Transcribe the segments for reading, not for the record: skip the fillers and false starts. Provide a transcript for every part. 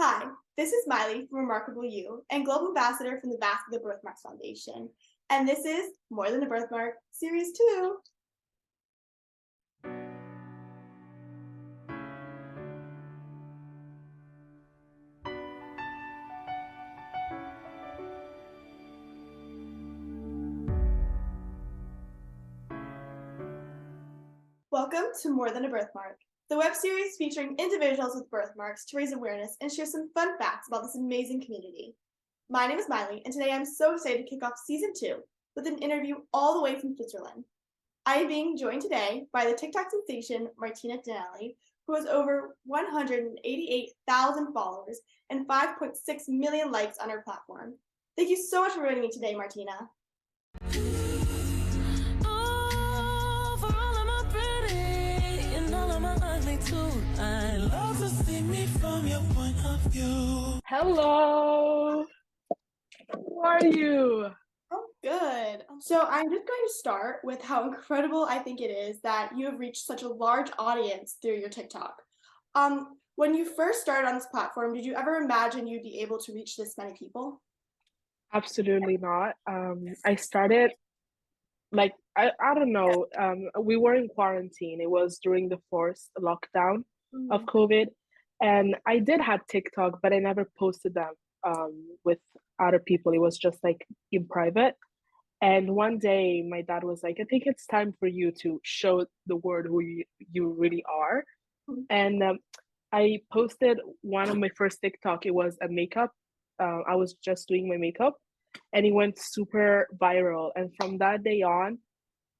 Hi, this is Miley from Remarkable You and Global Ambassador from the Back of the Birthmarks Foundation. And this is More Than a Birthmark, Series 2. Welcome to More Than a Birthmark, the web series featuring individuals with birthmarks to raise awareness and share some fun facts about this amazing community. My name is Miley, and today I'm so excited to kick off Season 2 with an interview all the way from Switzerland. I am being joined today by the TikTok sensation Martina Dinelli, who has over 188,000 followers and 5.6 million likes on her platform. Thank you so much for joining me today, Martina. Hello. How are you? Oh, good. So I'm just going to start with how incredible I think it is that you have reached such a large audience through your TikTok. When you first started on this platform, did you ever imagine you'd be able to reach this many people? Absolutely not. I started I don't know. We were in quarantine. It was during the first lockdown of Mhm. COVID, and I did have TikTok, but I never posted them with other people. It was just like in private. And one day, my dad was like, "I think it's time for you to show the world who you really are." And I posted one of my first TikTok. It was a makeup. I was just doing my makeup, and it went super viral. And from that day on,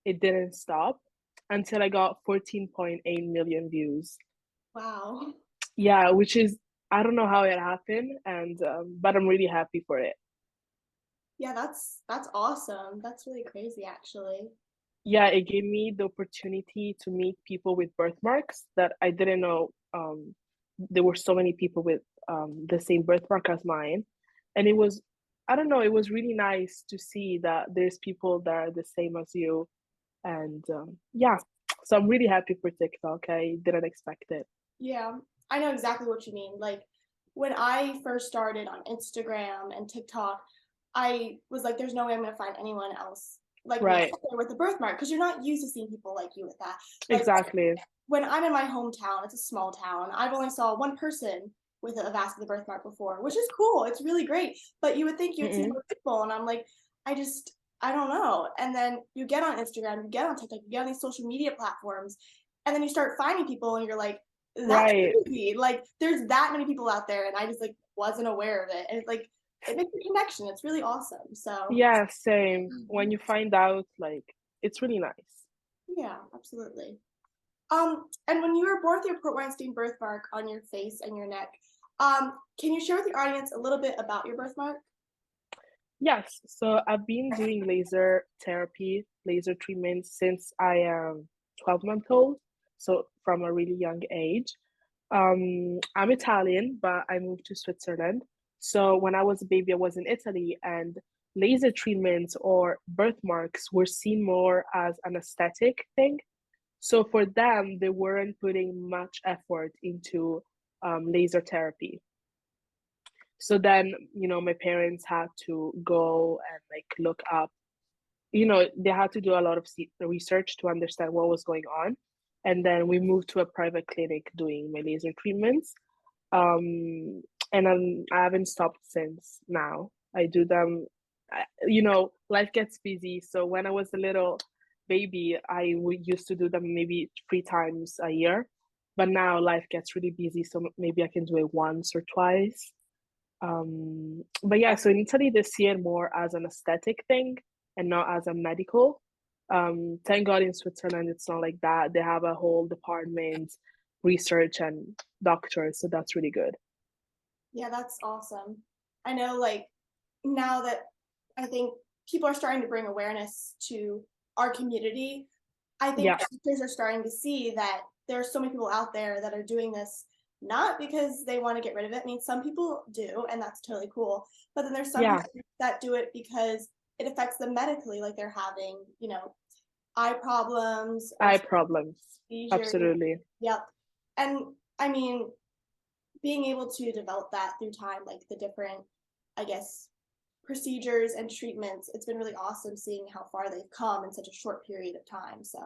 it didn't stop until I got 14.8 million views. Wow. Yeah, which is I don't know how it happened, and but I'm really happy for it. Yeah, that's awesome. That's really crazy, actually. Yeah, it gave me the opportunity to meet people with birthmarks that I didn't know there were so many people with the same birthmark as mine. And it was, I don't know, it was really nice to see that there's people that are the same as you. And yeah, so I'm really happy for TikTok. I didn't expect it. Yeah, I know exactly what you mean. Like when I first started on Instagram and TikTok, I was like, there's no way I'm gonna find anyone else like me Right, out there with a birthmark because you're not used to seeing people like you with that. Like exactly. when I'm in my hometown, it's a small town. I've only saw one person with a vascular birthmark before, which is cool. It's really great. But you would think you would see Mm-mm. more people, and I'm like, I don't know. And then you get on Instagram, you get on TikTok, you get on these social media platforms, and then you start finding people, and you're like, that's Right. crazy. Like, there's that many people out there, and I just like wasn't aware of it. And it's like it makes a connection. It's really awesome. So Yeah, same. When you find out, like, it's really nice. yeah, absolutely. And when you were born with your Port Weinstein birthmark on your face and your neck, can you share with the audience a little bit about your birthmark? Yes, so I've been doing laser therapy, laser treatment since I am 12 months old, so from a really young age. I'm Italian, but I moved to Switzerland. So when I was a baby, I was in Italy, and laser treatments or birthmarks were seen more as an aesthetic thing. So for them, they weren't putting much effort into laser therapy. So then, my parents had to go and like look up, they had to do a lot of research to understand what was going on. And then we moved to a private clinic doing my laser treatments. And I haven't stopped since now. I do them, life gets busy. So when I was a little baby, used to do them maybe 3 times a year. But now life gets really busy. So maybe I can do it once or twice. But yeah, so in Italy they see it more as an aesthetic thing and not as a medical. Thank God in Switzerland it's not like that. They have a whole department, research and doctors, so that's really good. Yeah, that's awesome. I know, like, now that I think people are starting to bring awareness to our community, I think Yeah, doctors are starting to see that there are so many people out there that are doing this not because they want to get rid of it. I mean, some people do, and that's totally cool. But then there's some yeah, people that do it because it affects them medically, like they're having, eye problems or eye problems. seizures. Absolutely. Yep. And I mean, being able to develop that through time, like the different, I guess, procedures and treatments, it's been really awesome seeing how far they've come in such a short period of time. So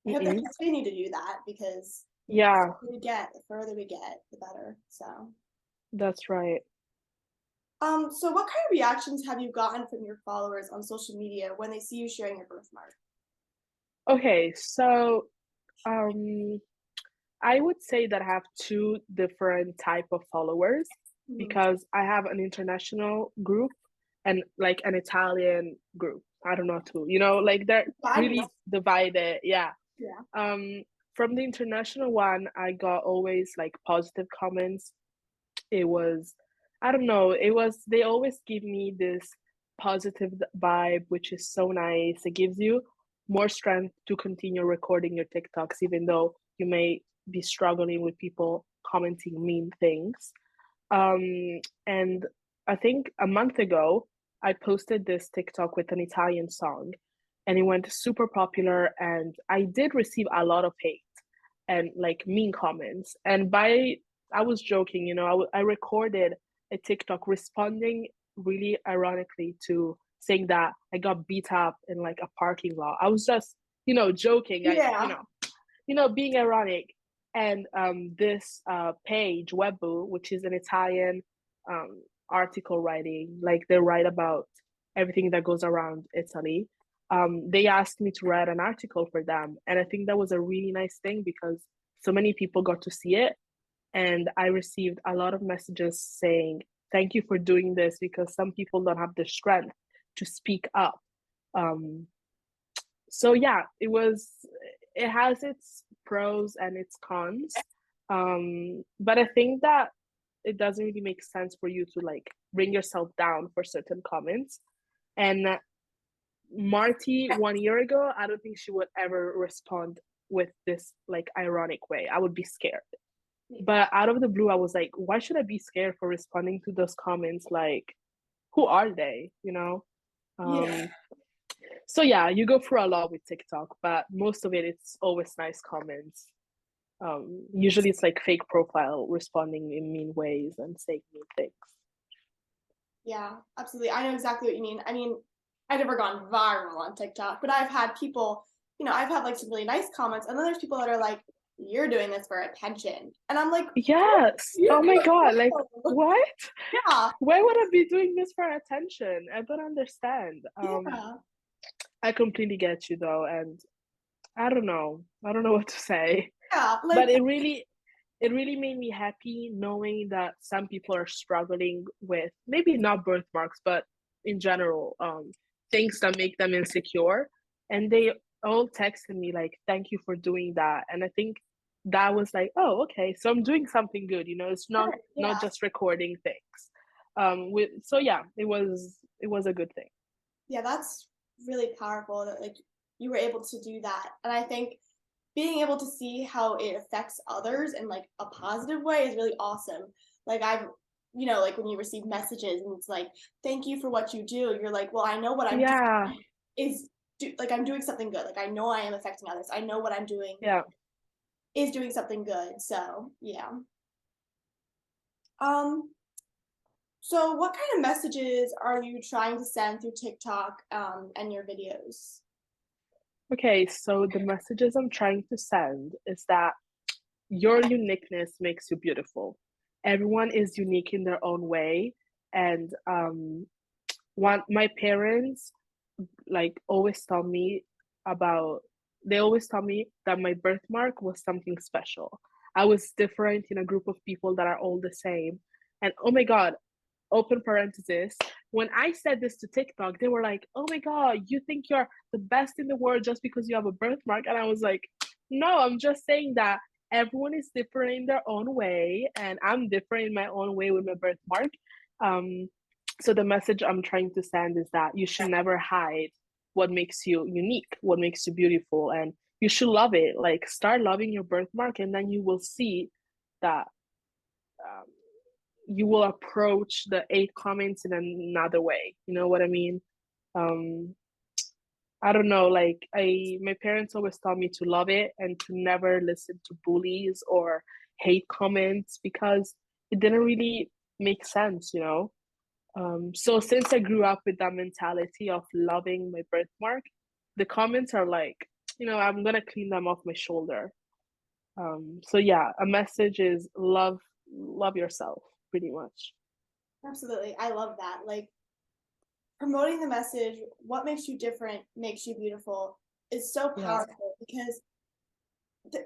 I hope they Mm-mm. continue to do that because Yeah, the further we get, the better. So, that's right. so what kind of reactions have you gotten from your followers on social media when they see you sharing your birthmark? Okay, so um I would say that I have two different type of followers Mhm. because I have an international group and like an Italian group. I don't know too. Like they're I didn't know. really divided. Yeah. Yeah. Um, from the international one, I got always like positive comments. It was, I don't know, they always give me this positive vibe, which is so nice. It gives you more strength to continue recording your TikToks, even though you may be struggling with people commenting mean things. And I think a month ago, I posted this TikTok with an Italian song, and it went super popular. And I did receive a lot of hate and like mean comments. And I was joking, I recorded a TikTok responding really ironically to saying that I got beat up in like a parking lot. I was just, joking. Yeah. Being ironic. And this page, Webu, which is an Italian article writing, like they write about everything that goes around Italy. They asked me to write an article for them. And I think that was a really nice thing because so many people got to see it. And I received a lot of messages saying, thank you for doing this because some people don't have the strength to speak up. Um, so yeah, it has its pros and its cons. But I think that it doesn't really make sense for you to like bring yourself down for certain comments. And Marty 1 year ago, I don't think she would ever respond with this like ironic way. I would be scared. But out of the blue, I was like, why should I be scared for responding to those comments? Like, who are they? Yeah. Um, so yeah, you go through a lot with TikTok, but most of it's always nice comments. Usually it's like fake profile responding in mean ways and saying mean things. Yeah, absolutely. I know exactly what you mean. I mean, I've never gone viral on TikTok, but I've had people, I've had like some really nice comments, and then there's people that are like, "You're doing this for attention," and I'm like, Yes. "You Oh my God. Like, go." what? Yeah, Why would I be doing this for attention? I don't understand. yeah, I completely get you though, and I don't know. I don't know what to say. yeah. Like, But it really made me happy knowing that some people are struggling with maybe not birthmarks, but in general, things that make them insecure. And they all texted me like, "Thank you for doing that." And I think that was like, oh, okay, so I'm doing something good. It's not yeah, just recording things. So yeah, it was a good thing. yeah. That's really powerful that like you were able to do that, and I think being able to see how it affects others in like a positive way is really awesome. Like like when you receive messages and it's like, thank you for what you do. You're like, well, I know what I'm Yeah, doing is like I'm doing something good. Like I know I am affecting others. I know what I'm doing yeah. is doing something good. So yeah. Um, so what kind of messages are you trying to send through TikTok and your videos? Okay, so the messages I'm trying to send is that your uniqueness makes you beautiful. Everyone is unique in their own way. And one my parents like always tell me about they always tell me that my birthmark was something special. I was different in a group of people that are all the same. And oh my God, open parenthesis, when I said this to TikTok, they were like, oh my God, you think you're the best in the world just because you have a birthmark? And I was like, no, I'm just saying that everyone is different in their own way, and I'm different in my own way with my birthmark. Um, so the message I'm trying to send is that you should never hide what makes you unique, what makes you beautiful, and you should love it. Like start loving your birthmark, and then you will see that um, you will approach the 8 comments in another way. You know what I mean? Um, I don't know. Like my parents always taught me to love it and to never listen to bullies or hate comments because it didn't really make sense, So since I grew up with that mentality of loving my birthmark, the comments are like, I'm gonna clean them off my shoulder. So yeah, a message is love yourself, pretty much. Absolutely. I love that. Like promoting the message, what makes you different makes you beautiful, is so Yeah. powerful because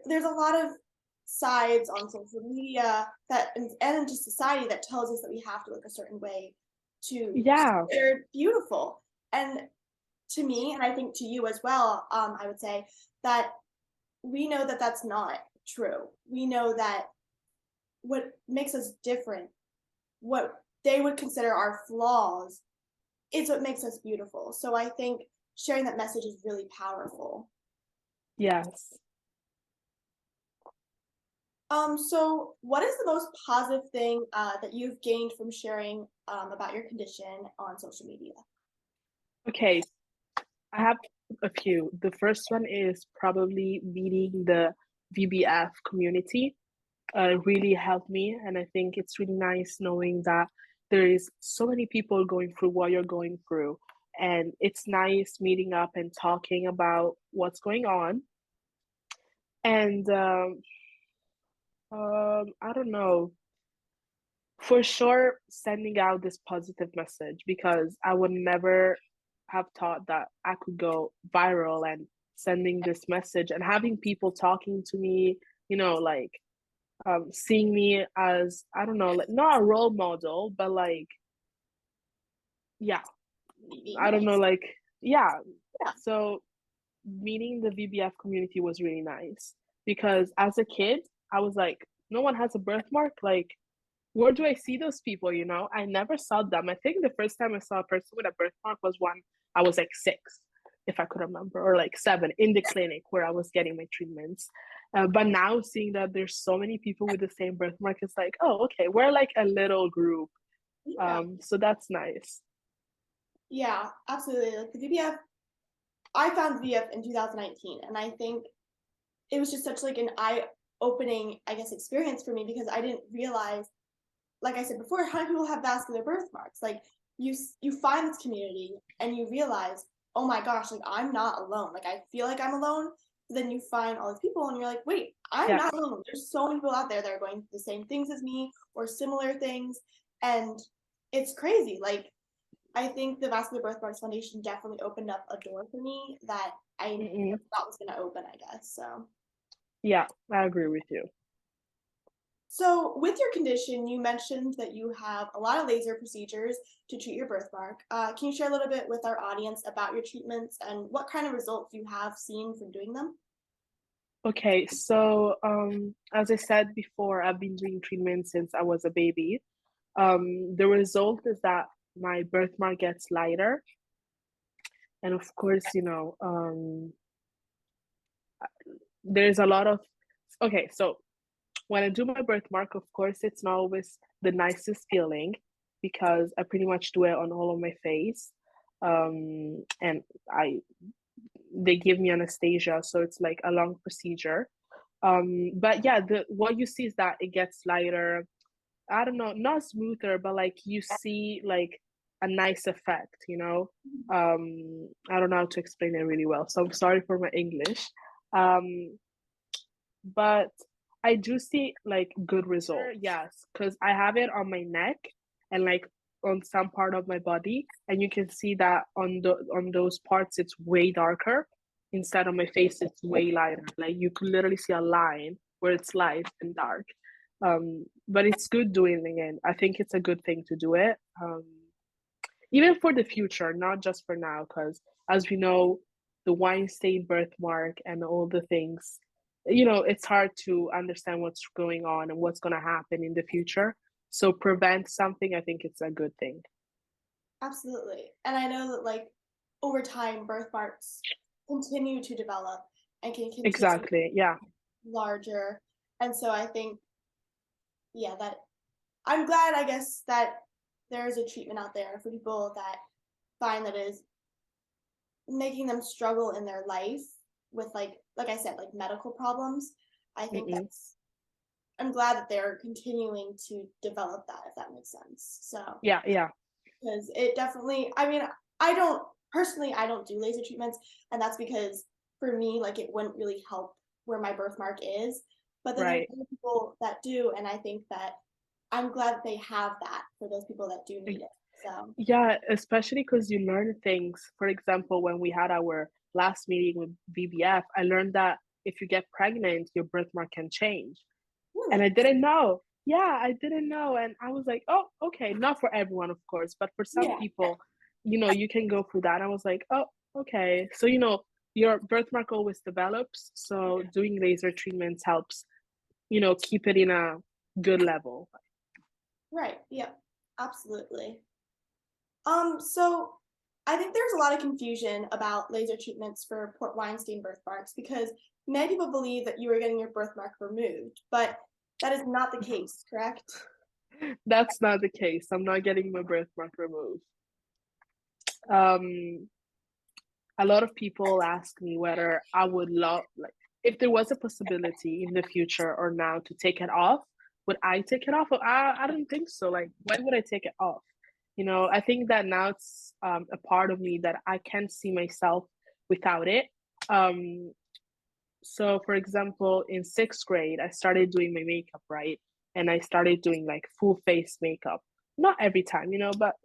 there's a lot of sides on social media that and into society that tells us that we have to look a certain way to Yeah. consider beautiful. And to me, and I think to you as well, I would say that we know that that's not true. We know that what makes us different, what they would consider our flaws, is what makes us beautiful. So I think sharing that message is really powerful. Yes. So what is the most positive thing that you've gained from sharing about your condition on social media? Okay, I have a few. The first one is probably meeting the VBF community. Really helped me, and I think it's really nice knowing that there is so many people going through what you're going through, and it's nice meeting up and talking about what's going on. And I don't know, for sure, sending out this positive message because I would never have thought that I could go viral and sending this message and having people talking to me, like seeing me as, I don't know, like not a role model, but like, yeah, Being I don't know, nice. like, yeah. Yeah. So meeting the VBF community was really nice because as a kid, I was like, no one has a birthmark. Like, where do I see those people? I never saw them. I think the first time I saw a person with a birthmark was when I was like 6, if I could remember, or like 7 in the clinic where I was getting my treatments. But now seeing that there's so many people with the same birthmark, it's like, oh, okay, we're like a little group. Yeah. So that's nice. Yeah, absolutely. Like the VBF, I found the VBF in 2019, and I think it was just such like an eye-opening, I guess, experience for me because I didn't realize, like I said before, how many people have vascular birthmarks. Like you find this community and you realize, oh my gosh, like I'm not alone. Like I feel like I'm alone. But then you find all these people and you're like, wait, I'm Yes. not alone. There's so many people out there that are going through the same things as me or similar things, and it's crazy. Like I think the Vascular Birthmarks Foundation definitely opened up a door for me that I Mm-mm. never thought was going to open, I guess. Yeah, I agree with you. So, with your condition, you mentioned that you have a lot of laser procedures to treat your birthmark. Can you share a little bit with our audience about your treatments and what kind of results you have seen from doing them? Okay, so as I said before, I've been doing treatment since I was a baby. The result is that my birthmark gets lighter, and of course, there's a lot of okay. So when I do my birthmark, of course, it's not always the nicest feeling because I pretty much do it on all of my face, and I they give me anesthesia, so it's like a long procedure. But yeah, the what you see is that it gets lighter. I don't know, not smoother, but like you see like a nice effect, I don't know how to explain it really well, so I'm sorry for my English. But I do see like good results. Yes, because I have it on my neck and like on some part of my body, and you can see that on those parts it's way darker. Instead of my face, it's way lighter. Like you could literally see a line where it's light and dark. But it's good doing it again. I think it's a good thing to do it. Even for the future, not just for now, because as we know, the Weinstein birthmark and all the things, it's hard to understand what's going on and what's going to happen in the future. So prevent something, I think it's a good thing. Absolutely. And I know that, like, over time, birthmarks continue to develop and can continue to Exactly. Yeah. get larger. And so I think, yeah, that I'm glad, I guess, that there is a treatment out there for people that find that is making them struggle in their life with like I said, like medical problems. I think Mm-mm. I'm glad that they're continuing to develop that, if that makes sense. So, Yeah. because it definitely, I mean, I don't personally, I don't do laser treatments, and that's because for me, like, it wouldn't really help where my birthmark is. But then there's Right. other people that do, and I think that I'm glad that they have that for those people that do need it. So, Yeah, especially because you learn things. For example, when we had our last meeting with VBF, I learned that if you get pregnant, your birthmark can change. And I really, didn't know. Yeah, I didn't know. And I was like, oh, okay. Not for everyone, of course, but for some yeah, people, you can go through that. I was like, oh, okay. So, your birthmark always develops. So doing laser treatments helps, keep it in a good level. right, yeah, absolutely. So I think there's a lot of confusion about laser treatments for Port Weinstein birthmarks because many people believe that you are getting your birthmark removed, but that is not the case, correct? That's not the case. I'm not getting my birthmark removed. Um, a lot of people ask me whether I would love, like, if there was a possibility in the future or now to take it off, would I take it off? I don't think so. Like, why would I take it off? I think that now it's a part of me that I can't see myself without it. Um, so, for example, in sixth grade, I started doing my makeup, right? And I started doing like full face makeup. Not every time, but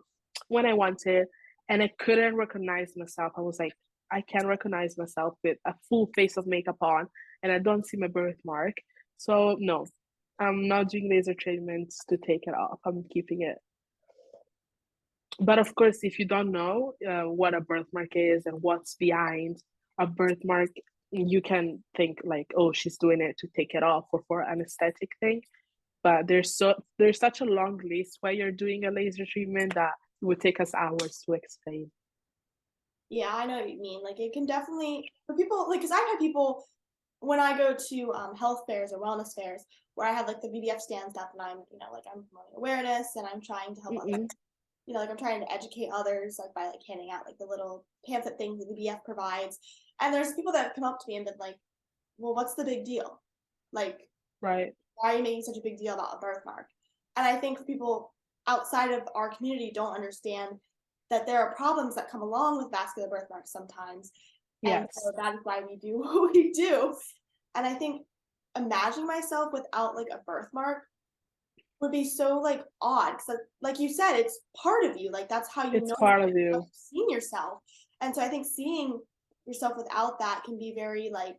when I wanted, and I couldn't recognize myself. I was like, I can't recognize myself with a full face of makeup on, and I don't see my birthmark. So, no, I'm not doing laser treatments to take it off. I'm keeping it. But of course, if you don't know what a birthmark is and what's behind a birthmark, you can think like, oh, she's doing it to take it off or for an aesthetic thing. But there's such a long list why you're doing a laser treatment that it would take us hours to explain. Yeah, I know what you mean. Like it can definitely for people like because I've had people when I go to health fairs or wellness fairs where I have like the BBF stand stuff and I'm like I'm promoting awareness and I'm trying to help others. Mm-mm. Like I'm trying to educate others like by like handing out like the little pamphlet things that the BBF provides. And there's people that have come up to me and been like, well, what's the big deal? Like, Right. why are you making such a big deal about a birthmark? And I think people outside of our community don't understand that there are problems that come along with vascular birthmarks sometimes. And so Yes. that is why we do what we do. And I think imagining myself without like a birthmark would be so like odd because like you said it's part of you like that's how you It's know part of how you. you've seen yourself and so I think seeing yourself without that can be very like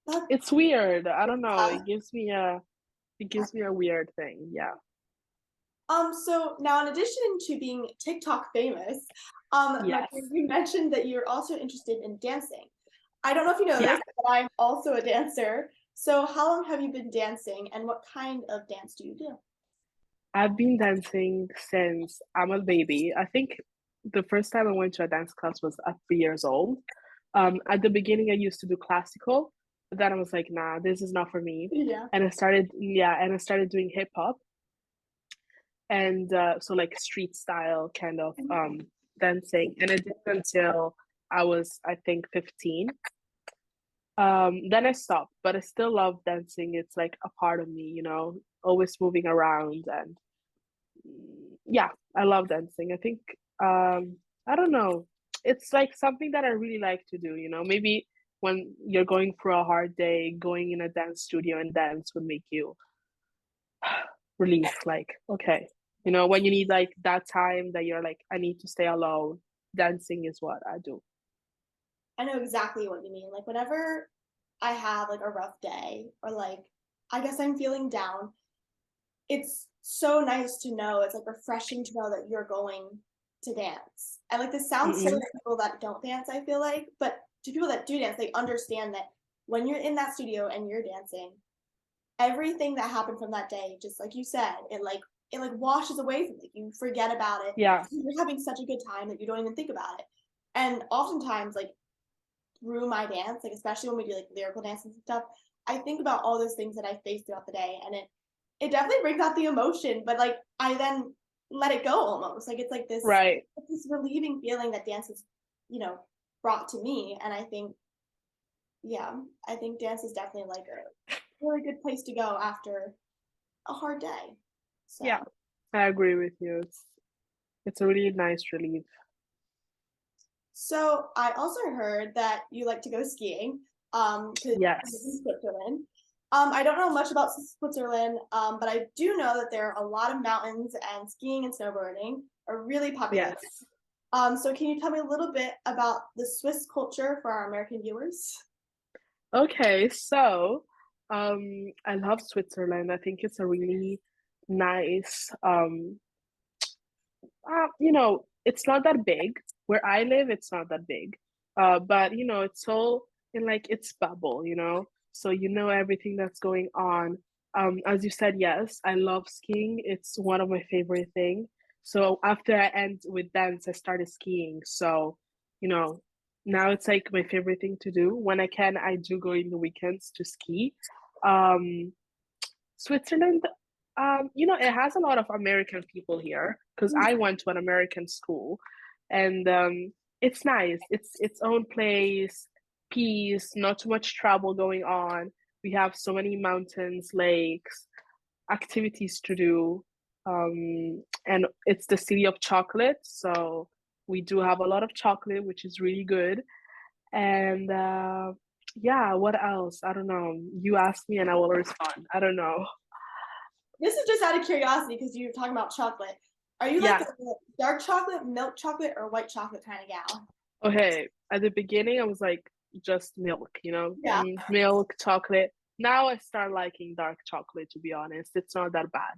that, It's weird. I don't know. It gives me a weird thing. Yeah. so now in addition to being TikTok famous Martina, Yes. you mentioned that you're also interested in dancing. I don't know if you know Yeah. this but I'm also a dancer, so how long have you been dancing and what kind of dance do you do? I've been dancing since I'm a baby. I think the first time I went to a dance class was at 3 years old. At the beginning, I used to do classical, but then I was like, nah, this is not for me. Yeah. And I started doing hip hop, and so like street style kind of dancing, and I did it until I was, I think, 15. Then I stopped, but I still love dancing. It's like a part of me, always moving around and yeah, I love dancing. I think I don't know. It's like something that I really like to do, Maybe when you're going through a hard day, going in a dance studio and dance would make you relief, like, okay. When you need like that time that you're like, I need to stay alone, dancing is what I do. I know exactly what you mean. Like whenever I have like a rough day or like I guess I'm feeling down, it's so nice to know. It's like refreshing to know that you're going to dance. And like this sounds silly Mm-mm. to people that don't dance, I feel like, but to people that do dance, they understand that when you're in that studio and you're dancing, everything that happened from that day, just like you said, it like washes away from you. You forget about it. Yeah. You're having such a good time that you don't even think about it. And oftentimes, like through my dance, like especially when we do like lyrical dances and stuff, I think about all those things that I faced throughout the day, and it definitely brings out the emotion. But like I then let it go almost. Like Right. it's this relieving feeling that dance has, you know, brought to me. And I think, yeah, I think dance is definitely like it. really good place to go after a hard day. Yeah, So, I agree with you. It's a really nice relief. so I also heard that you like to go skiing, because you live in Yes. Switzerland. I don't know much about Switzerland, but I do know that there are a lot of mountains and skiing and snowboarding are really popular. Yes. So can you tell me a little bit about the Swiss culture for our American viewers? Okay, so I love Switzerland. I think it's a really nice it's not that big. Where I live, it's not that big. But it's all in like its bubble, so you know everything that's going on. As you said, yes, I love skiing. It's one of my favorite things. So after I end with dance, I started skiing. So, you know, now it's like my favorite thing to do. When I can, I do go in the weekends to ski. Um, Switzerland, it has a lot of American people here because I went to an American school, and it's nice. It's its own place, peace, not too much trouble going on. We have so many mountains, lakes, activities to do, and it's the city of chocolate, so we do have a lot of chocolate, which is really good. And yeah, what else? I don't know. You ask me, and I will respond. I don't know. This is just out of curiosity because you're talking about chocolate. Are you like Yeah. a dark chocolate, milk chocolate, or white chocolate kind of gal? Okay. At the beginning, I was like just milk, Yeah. milk, chocolate. Now I start liking dark chocolate, to be honest. It's not that bad,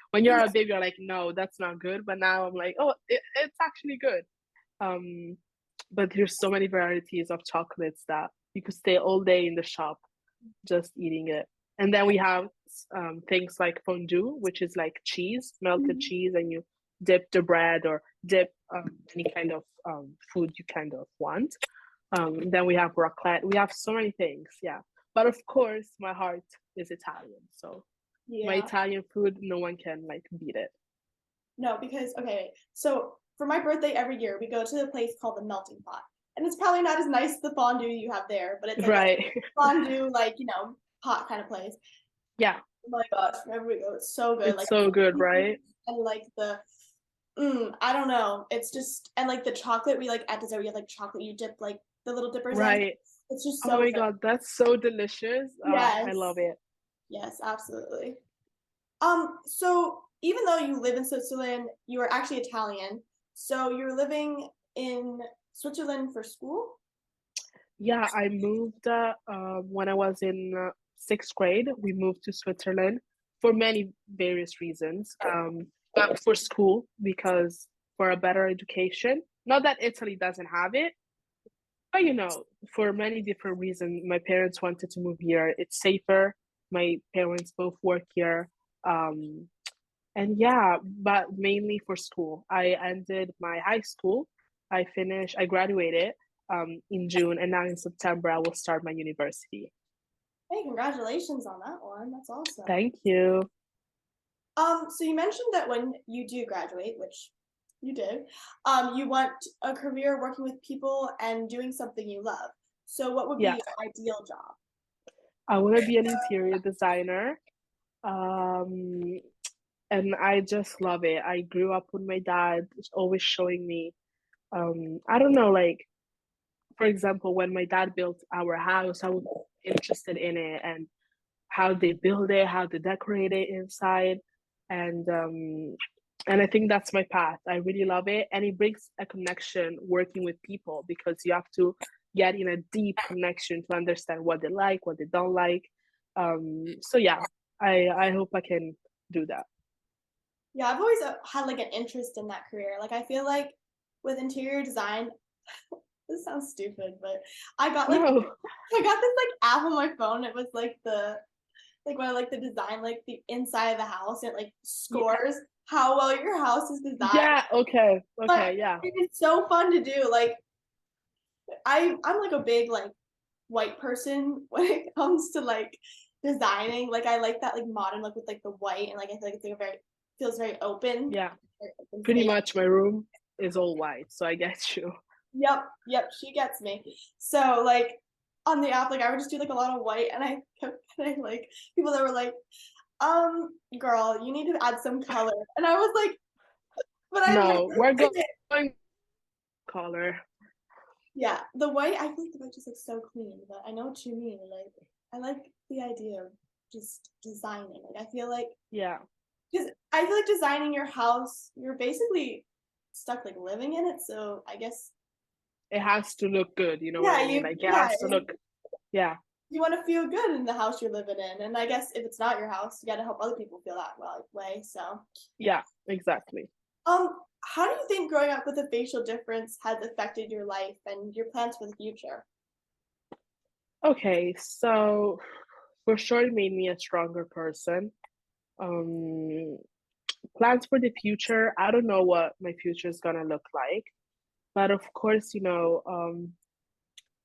When you're a baby, you're like, no, that's not good. But now I'm like, oh, it's actually good. Um, but there's so many varieties of chocolates that you could stay all day in the shop just eating it. And then we have things like fondue, which is like cheese, melted Mhm. cheese, and you dip the bread or dip any kind of food you kind of want. Then we have raclette. We have so many things, yeah. But of course, my heart is Italian, so my Yeah. Italian food, no one can like beat it. No, because okay, so for my birthday every year we go to a place called the Melting Pot, and it's probably not as nice as the fondue you have there, but it's like a Right. fondue, like pot kind of place. Yeah, Oh my gosh, whenever we go, it's so good. it's Like so good, right? and like I don't know. It's just and like the chocolate we like at dessert we have like chocolate you dip like the little dippers in. Right. It's just Oh so my good. God, that's so delicious. I Yes. love it. Yes, absolutely. So even though you live in Switzerland, you are actually Italian. So you're living in Switzerland for school? Yeah, I moved when I was in sixth grade. We moved to Switzerland for many various reasons. But for school, because for a better education. Not that Italy doesn't have it, but for many different reasons, my parents wanted to move here. It's safer. My parents both work here. Um, and yeah, but mainly for school. I ended my high school. I graduated in June, and now in September, I will start my university. Hey, congratulations on that one. That's awesome. Thank you. So you mentioned that when you do graduate, which you did, you want a career working with people and doing something you love. So what would be Yeah, your ideal job? I want to be an interior designer. Um, and I just love it. I grew up with my dad always showing me, I don't know, like, for example, when my dad built our house, I was interested in it and how they build it, how they decorate it inside, and and I think that's my path. I really love it, and it brings a connection working with people because you have to get in a deep connection to understand what they like, what they don't like. So yeah, I hope I can do that. Yeah, I've always had like an interest in that career. Like I feel like with interior design, this sounds stupid, but I got like No, I got this like app on my phone. It was like the like when I like the design like the inside of the house. It like yeah, scores how well your house is designed. yeah, okay, But okay, yeah, it's so fun to do. Like I'm like a big like white person when it comes to like designing. Like I like that like modern look with like the white and like I feel like it's like a very feels very open. yeah. Very open Pretty space. much my room is all white, so I get you. Yep, yep, she gets me. So like on the app, like I would just do like a lot of white, and I kept getting like people that were like, girl, you need to add some color," and I was like, "But I literally No, we're did it." going color. Yeah, the white, I feel like the white just looks so clean, but I know what you mean. Like, I like the idea of just designing. Like, I feel like Yeah, because I feel like designing your house, you're basically stuck like living in it. So I guess it has to look good. You know what yeah, I mean? Like it yeah, has to look. Yeah, you want to feel good in the house you're living in, and I guess if it's not your house, you got to help other people feel that way. So, yeah, exactly. how do you think growing up with a facial difference has affected your life and your plans for the future? Okay, so for sure it made me a stronger person. Um, Plans for the future, I don't know what my future is gonna look like, but of course,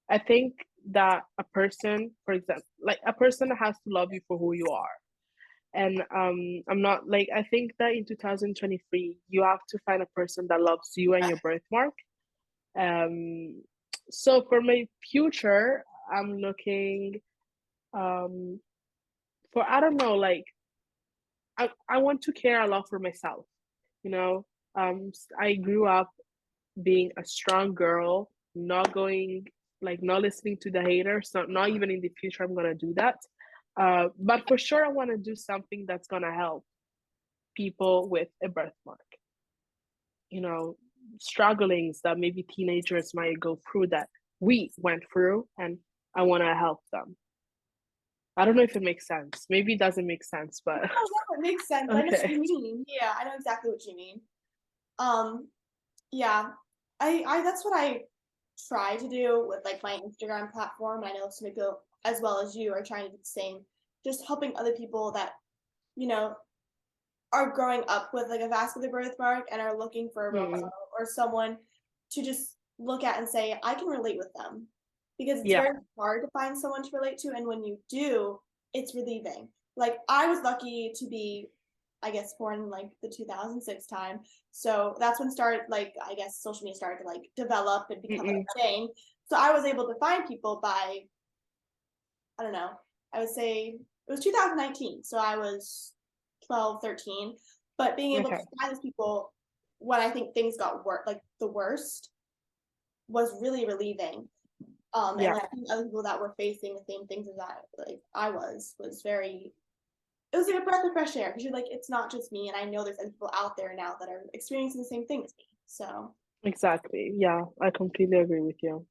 I think that a person, for example, like a person has to love you for who you are. And I'm not like I think that in 2023 you have to find a person that loves you and your birthmark. Um, so for my future, I'm looking um for I don't know, like I want to care a lot for myself, you know. I grew up being a strong girl, not going like not listening to the haters. Not even in the future I'm gonna do that. But for sure I want to do something that's gonna help people with a birthmark. You know, strugglings that maybe teenagers might go through that we went through, and I want to help them. I don't know if it makes sense. Maybe it doesn't make sense, but Oh, no, it makes sense. I know what okay. you mean. Yeah, I know exactly what you mean. Um, yeah, I that's what I try to do with like my Instagram platform. I know some people as well as you are trying to do the same, just helping other people that you know are growing up with like a vascular birthmark and are looking for a role Mm, model or someone to just look at and say, I can relate with them. Because it's yeah. very hard to find someone to relate to. And when you do, it's relieving. Like I was lucky to be, I guess, born in like the 2006 time. So that's when started like I guess social media started to like develop and become Mm-mm. a thing. So I was able to find people by I don't know. I would say it was 2019. So I was 12, 13. But being able to Okay. find those people when I think things got like the worst was really relieving. And Yeah. like other people that were facing the same things as I was very it was like a breath of fresh air because you're like it's not just me and I know there's other people out there now that are experiencing the same thing as me. So Exactly. Yeah, I completely agree with you.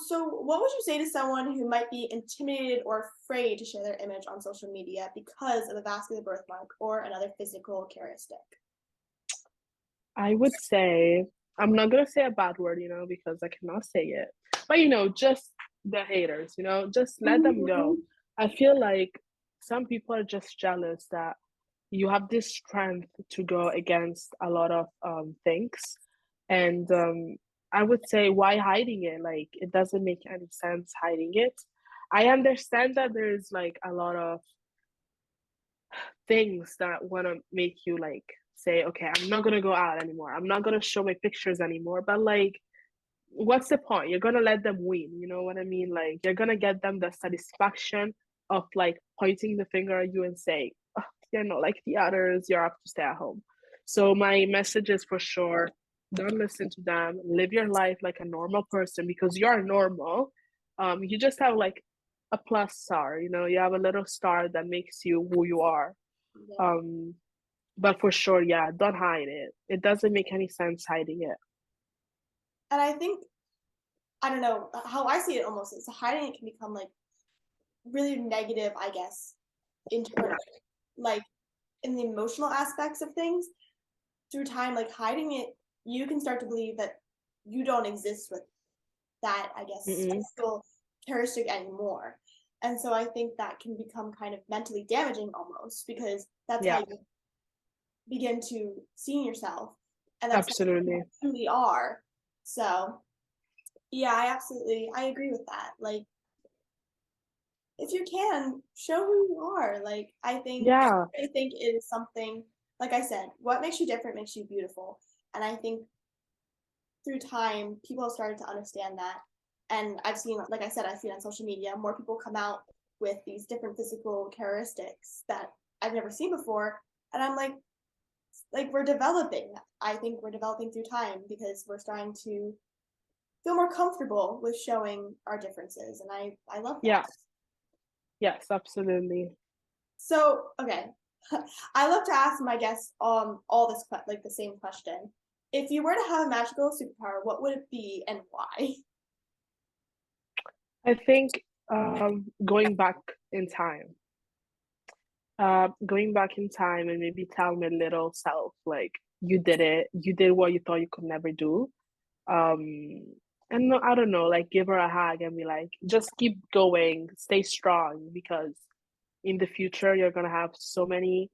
so what would you say to someone who might be intimidated or afraid to share their image on social media because of a vascular birthmark or another physical characteristic? I would say I'm not gonna say a bad word, because I cannot say it. But just the haters, just let them Mhm. go. I feel like some people are just jealous that you have this strength to go against a lot of things. And I would say why hiding it? Like it doesn't make any sense hiding it. I understand that there's like a lot of things that want to make you like say, okay, I'm not gonna go out anymore. I'm not gonna show my pictures anymore. But like, what's the point? You're gonna let them win. You know what I mean? Like, you're gonna get them the satisfaction of like pointing the finger at you and saying, oh, you're not like the others. You have to stay at home. So my message is for sure: don't listen to them. Live your life like a normal person because you're normal. You just have like a plus star. You have a little star that makes you who you are. Yeah. um, but for sure, yeah, don't hide it. It doesn't make any sense hiding it. And I think I don't know how I see it almost is hiding it can become like really negative, I guess, internally. Like in the emotional aspects of things, through time, like hiding it, you can start to believe that you don't exist with that, I guess, Mm-mm. physical characteristic anymore. And so I think that can become kind of mentally damaging almost because that's how Yeah, you begin to see yourself. And that's not who absolutely. you truly are. So yeah, I agree with that. Like if you can, show who you are. Like Yeah, I think it is something like I said, what makes you different makes you beautiful. And I think through time people have started to understand that. And I've seen, like I said, I've seen on social media more people come out with these different physical characteristics that I've never seen before. And I'm like we're developing. I think we're developing through time because we're starting to feel more comfortable with showing our differences. And I love that. Yes, yes, absolutely. So, okay. I love to ask my guests all this like the same question. If you were to have a magical superpower, what would it be and why? I think going back in time, and maybe tell my little self, like, you did it, you did what you thought you could never do. Um, and no, I don't know, like give her a hug and be like, just keep going, stay strong, because in the future you're gonna have so many,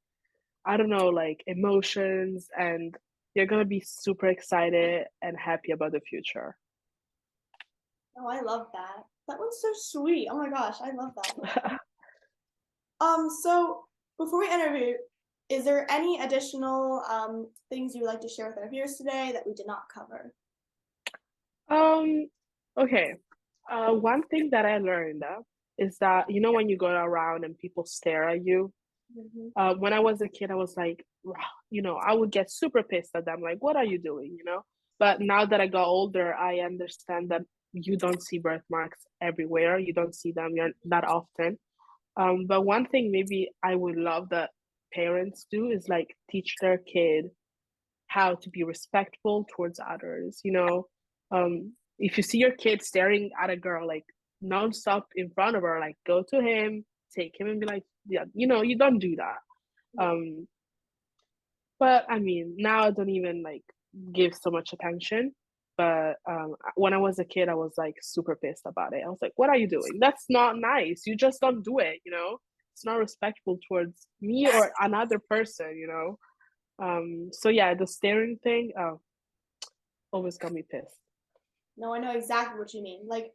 I don't know, like emotions, and you're gonna be super excited and happy about the future. Oh, I love that. That one's so sweet. Oh my gosh, I love that one. So before we interview, is there any additional things you'd like to share with our viewers today that we did not cover? Um, okay. One thing that I learned is that, you know, when you go around and people stare at you, Hmm. when I was a kid, I was like, "Wow," you know, I would get super pissed at them, like, what are you doing, you know? But now that I got older, I understand that you don't see birthmarks everywhere. You don't see them that often. But one thing maybe I would love that parents do is like teach their kid how to be respectful towards others, you know. If you see your kid staring at a girl like nonstop in front of her, like go to him, take him and be like, yeah, you know, you don't do that. Yeah. Um, but I mean, now I don't even like give so much attention. But when I was a kid, I was like super pissed about it. I was like, "What are you doing? That's not nice. You just don't do it. You know, it's not respectful towards me or another person. You know." So yeah, the staring thing always got me pissed. No, I know exactly what you mean. Like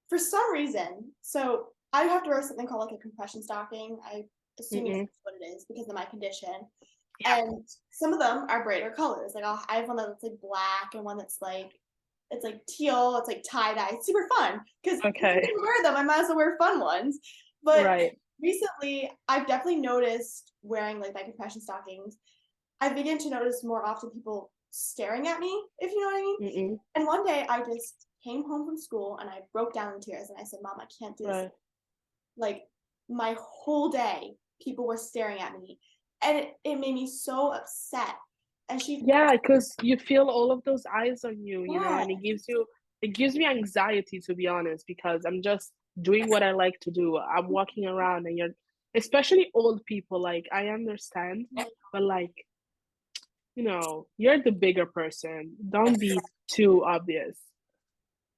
for some reason, so I have to wear something called like a compression stocking. I assuming Mm-mm. that's what it is because of my condition. Yeah. And some of them are brighter colors. Like I have one that's like black and one that's like it's like teal. It's like tie dye. It's super fun because if I'm Okay. gonna wear them, I might as well wear fun ones. But Right. recently, I've definitely noticed wearing like my compression stockings. I begin to notice more often people staring at me, if you know what I mean. Mm-mm. And one day, I just came home from school and I broke down in tears and I said, "Mom, I can't do this." Right. Like my whole day, people were staring at me, and it made me so upset. And she, Yeah, because you feel all of those eyes on you, you know, yeah, and it gives me anxiety, to be honest, because I'm just doing what I like to do. I'm walking around and you're, especially old people, like I understand, but like, you know, you're the bigger person. Don't be too obvious.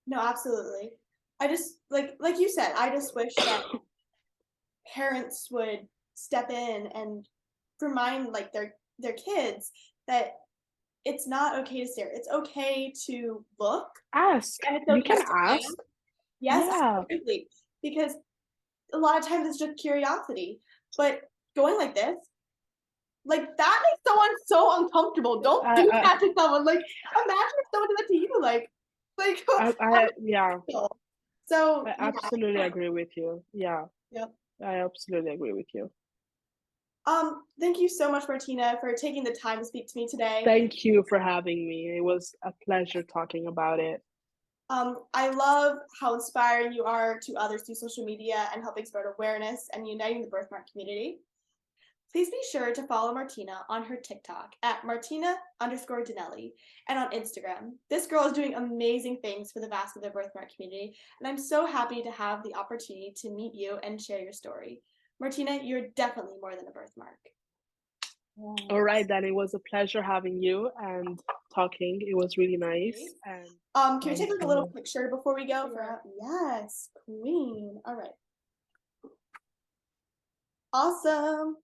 no, absolutely. I just like you said, I just wish that parents would step in and remind like their kids that it's not okay to stare. It's okay to look Ask. and it's You okay can to ask. ask. Yes, Yeah. absolutely. Because a lot of times it's just curiosity. But going like this, like that makes someone so uncomfortable. Don't do I, that to someone. Like imagine if someone did that to you. Like how would yeah, you feel? So I yeah, absolutely agree with you. Yeah, yeah. I absolutely agree with you. Thank you so much, Martina, for taking the time to speak to me today. Thank you for having me. It was a pleasure talking about it. I love how inspiring you are to others through social media and helping spread awareness and uniting the birthmark community. Please be sure to follow Martina on her TikTok at Martina_Dinelli and on Instagram. This girl is doing amazing things for the vascular birthmark community, and I'm so happy to have the opportunity to meet you and share your story. Martina, you're definitely more than a birthmark. All right, then it was a pleasure having you and talking. It was really nice. Can we take like a little picture before we go? For yes, queen. All right, awesome.